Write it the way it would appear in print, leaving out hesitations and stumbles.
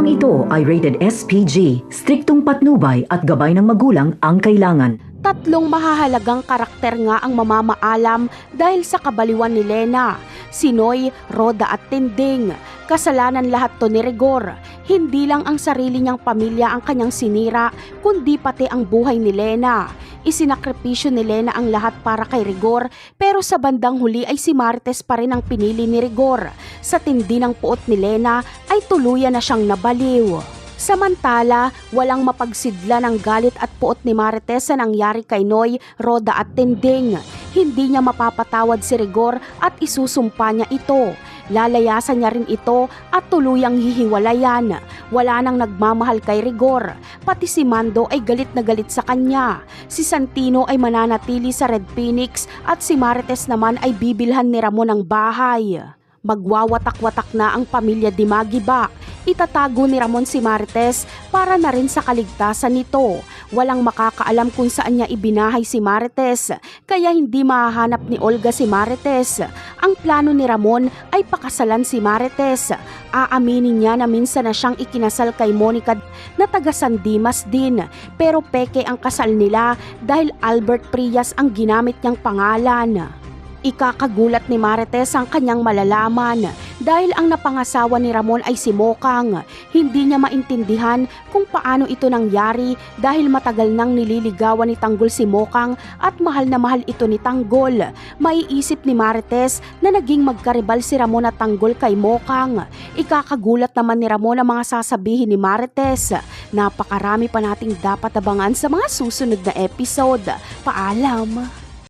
Programang ito ay rated SPG, striktong patnubay at gabay ng magulang ang kailangan. Tatlong mahahalagang karakter nga ang mamamaalam dahil sa kabaliwan ni Lena. Si Noy, Roda at Tinding. Kasalanan lahat to ni Rigor. Hindi lang ang sarili niyang pamilya ang kanyang sinira, kundi pati ang buhay ni Lena. Isinakripisyo ni Lena ang lahat para kay Rigor, pero sa bandang huli ay si Marites pa rin ang pinili ni Rigor. Sa tindi ng puot ni Lena ay tuluyan na siyang nabaliw. Samantala, walang mapagsidla ng galit at puot ni Marites sa nangyari kay Noy, Roda at Tinding. Hindi niya mapapatawad si Rigor at isusumpa niya ito. Lalayasan niya rin ito at tuluyang hihiwalayan. Wala nang nagmamahal kay Rigor. Pati si Mando ay galit na galit sa kanya. Si Santino ay mananatili sa Red Phoenix at si Marites naman ay bibilhan ni Ramon ng bahay. Magwawatak-watak na ang pamilya Dimagiba. Itatago ni Ramon si Marites para na rin sa kaligtasan nito. Walang makakaalam kung saan niya ibinahay si Marites, kaya hindi mahahanap ni Olga si Marites. Ang plano ni Ramon ay pakasalan si Marites. Aaminin niya na minsan na siyang ikinasal kay Monica na taga San Dimas din, pero peke ang kasal nila dahil Albert Prias ang ginamit niyang pangalan. Ikakagulat ni Marites ang kanyang malalaman dahil ang napangasawa ni Ramon ay si Mokang. Hindi niya maintindihan kung paano ito nangyari dahil matagal nang nililigawan ni Tanggol si Mokang at mahal na mahal ito ni Tanggol. Maiisip ni Marites na naging magkaribal si Ramon at Tanggol kay Mokang. Ikakagulat naman ni Ramon ang mga sasabihin ni Marites. Napakarami pa nating dapat abangan sa mga susunod na episode. Paalam!